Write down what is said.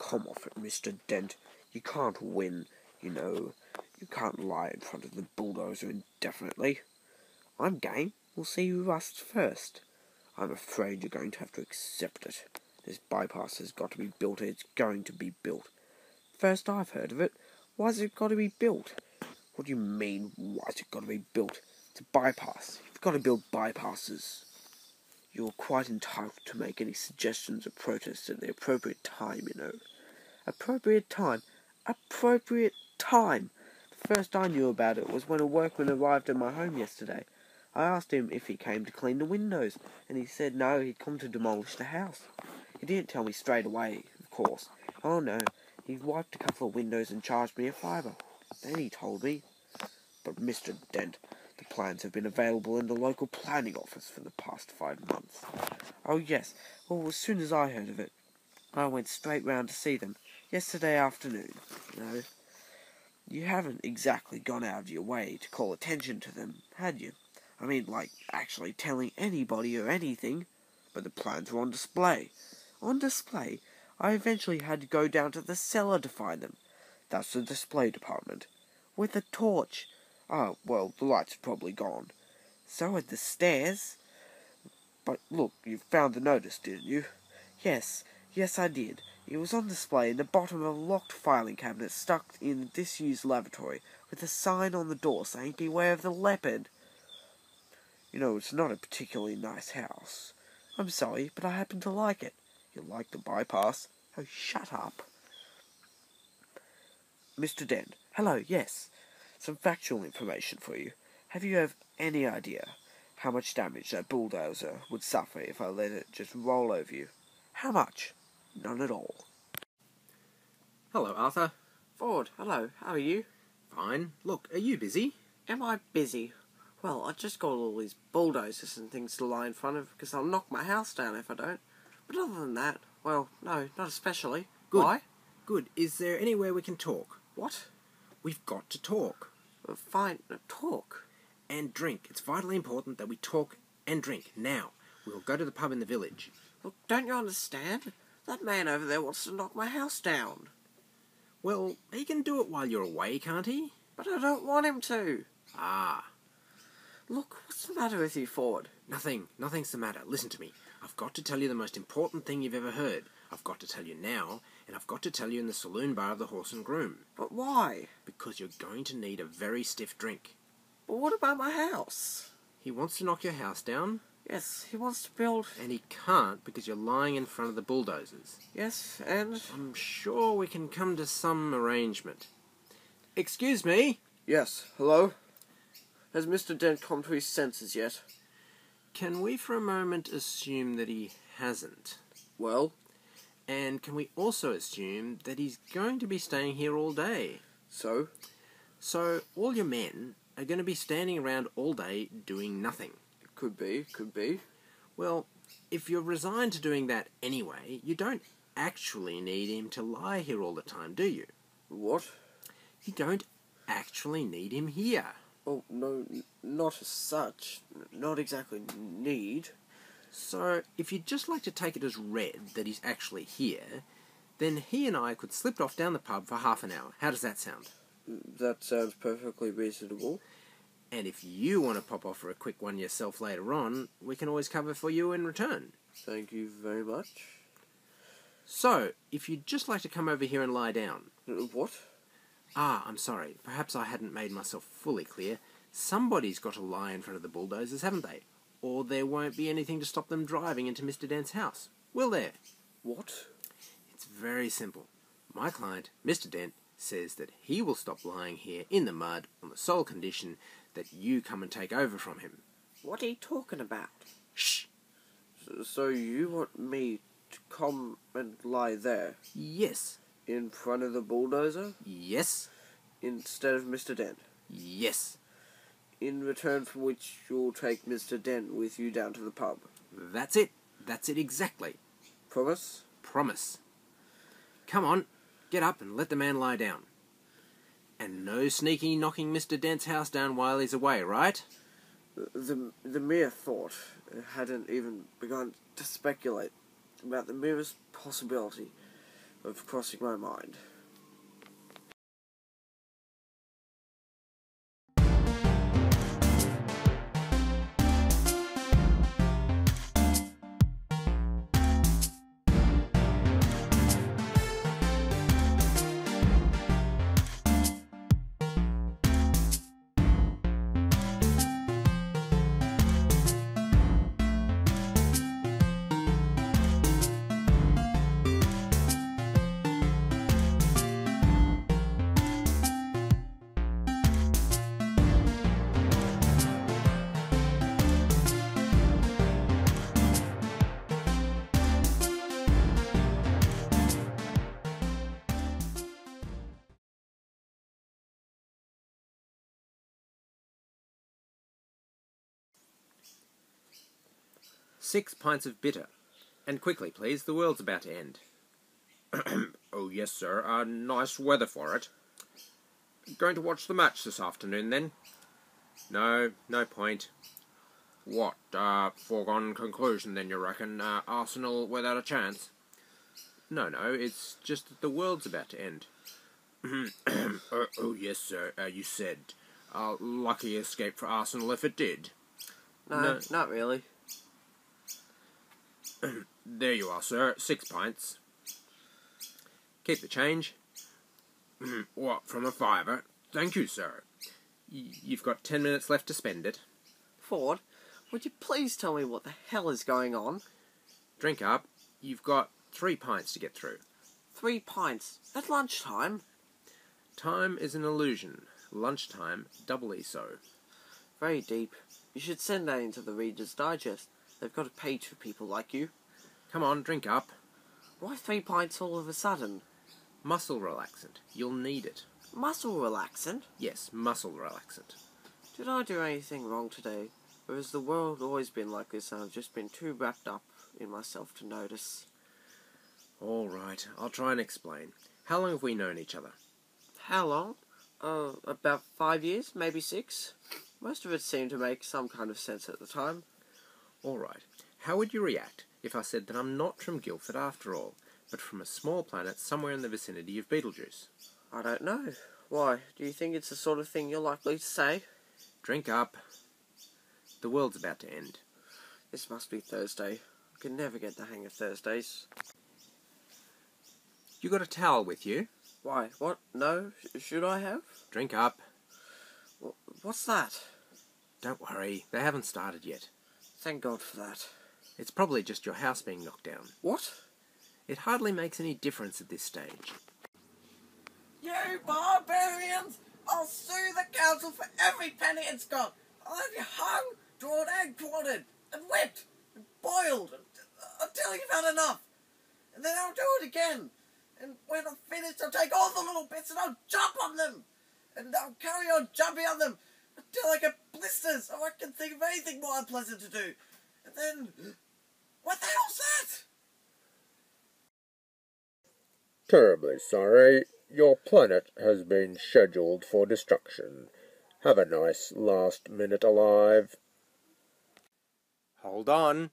come off it, Mr. Dent. You can't win, you know. You can't lie in front of the bulldozer indefinitely. I'm game. We'll see who rusts first. I'm afraid you're going to have to accept it. This bypass has got to be built, and it's going to be built. First I've heard of it. Why's it got to be built? What do you mean, why's it got to be built? It's a bypass. You've got to build bypasses. You're quite entitled to make any suggestions or protests at the appropriate time, you know. Appropriate time? Appropriate time! The first I knew about it was when a workman arrived at my home yesterday. I asked him if he came to clean the windows, and he said no, he'd come to demolish the house. He didn't tell me straight away, of course. Oh no, he wiped a couple of windows and charged me a fiver. Then he told me. But Mr. Dent, the plans have been available in the local planning office for the past 5 months. Oh yes, well as soon as I heard of it, I went straight round to see them, yesterday afternoon. No, you haven't exactly gone out of your way to call attention to them, had you? I mean, like, actually telling anybody or anything, but the plans were on display. On display? I eventually had to go down to the cellar to find them. That's the display department. With a torch. Oh, well, the lights are probably gone. So are the stairs. But look, you found the notice, didn't you? Yes, I did. It was on display in the bottom of a locked filing cabinet stuck in a disused lavatory, with a sign on the door saying, "Beware of the leopard." You know, it's not a particularly nice house. I'm sorry, but I happen to like it. You like the bypass? Oh, shut up. Mr. Dent. Hello, yes. Some factual information for you. Have you any idea how much damage that bulldozer would suffer if I let it just roll over you? How much? None at all. Hello, Arthur. Ford, hello. How are you? Fine. Look, are you busy? Am I busy? Well, I just got all these bulldozers and things to lie in front of because I'll knock my house down if I don't. But other than that, well, no, not especially. Good. Why? Good. Is there anywhere we can talk? What? We've got to talk. Fine, talk. And drink. It's vitally important that we talk and drink now. We'll go to the pub in the village. Look, don't you understand? That man over there wants to knock my house down. Well, he can do it while you're away, can't he? But I don't want him to. Ah. Look, what's the matter with you, Ford? Nothing's the matter. Listen to me. I've got to tell you the most important thing you've ever heard. I've got to tell you now, and I've got to tell you in the saloon bar of the Horse and Groom. But why? Because you're going to need a very stiff drink. But what about my house? He wants to knock your house down. Yes, he wants to build... And he can't because you're lying in front of the bulldozers. Yes, and... I'm sure we can come to some arrangement. Excuse me? Yes, hello? Has Mr. Dent come to his senses yet? Can we for a moment assume that he hasn't? Well? And can we also assume that he's going to be staying here all day? So? So all your men are going to be standing around all day doing nothing. Could be. Well, if you're resigned to doing that anyway, you don't actually need him to lie here all the time, do you? What? You don't actually need him here. Oh, no, not as such. Not exactly need. So, if you'd just like to take it as read that he's actually here, then he and I could slip off down the pub for half an hour. How does that sound? That sounds perfectly reasonable. And if you want to pop off for a quick one yourself later on, we can always cover for you in return. Thank you very much. So, if you'd just like to come over here and lie down... What? Ah, I'm sorry. Perhaps I hadn't made myself fully clear. Somebody's got to lie in front of the bulldozers, haven't they? Or there won't be anything to stop them driving into Mr. Dent's house. Will there? What? It's very simple. My client, Mr. Dent, says that he will stop lying here in the mud on the sole condition that you come and take over from him. What are you talking about? Shh! So you want me to come and lie there? Yes. In front of the bulldozer? Yes. Instead of Mr. Dent? Yes. In return for which you'll take Mr. Dent with you down to the pub? That's it. That's it exactly. Promise? Promise. Come on, get up and let the man lie down. And no sneaky knocking Mr. Dent's house down while he's away, right? The mere thought hadn't even begun to speculate about the merest possibility of crossing my mind. "6 pints of bitter. And quickly, please, the world's about to end." "Oh, yes, sir. Nice weather for it. Going to watch the match this afternoon, then?" "No point." "What, foregone conclusion, then, you reckon? Arsenal without a chance?" No, it's just that the world's about to end." Oh, yes, sir, you said. Lucky escape for Arsenal if it did." No, not really. "There you are, sir. 6 pints. Keep the change." "What, from a fiver? Thank you, sir. You've got 10 minutes left to spend it." Ford, would you please tell me what the hell is going on? "Drink up. You've got 3 pints to get through." 3 pints? At lunchtime? Time is an illusion. Lunchtime, doubly so. Very deep. You should send that into the Reader's Digest. They've got a page for people like you. Come on, drink up. Why 3 pints all of a sudden? Muscle relaxant. You'll need it. Muscle relaxant? Yes, muscle relaxant. Did I do anything wrong today? Or has the world always been like this and I've just been too wrapped up in myself to notice? All right, I'll try and explain. How long have we known each other? How long? About 5 years, maybe 6. Most of it seemed to make some kind of sense at the time. All right. How would you react if I said that I'm not from Guildford after all, but from a small planet somewhere in the vicinity of Beetlejuice? I don't know. Why? Do you think it's the sort of thing you're likely to say? Drink up. The world's about to end. This must be Thursday. I can never get the hang of Thursdays. You got a towel with you? Why? What? No? Should I have? Drink up. What's that? Don't worry, they haven't started yet. Thank God for that. It's probably just your house being knocked down. What? It hardly makes any difference at this stage. You barbarians! I'll sue the council for every penny it's got. I'll have you hung, drawn and quartered, and whipped, and boiled, until you've had enough. And then I'll do it again. And when I've finished, I'll take all the little bits and I'll jump on them. And I'll carry on jumping on them until I get blisters or I can think of anything more unpleasant to do. And then, what the hell's that? Terribly sorry. Your planet has been scheduled for destruction. Have a nice last minute alive. Hold on.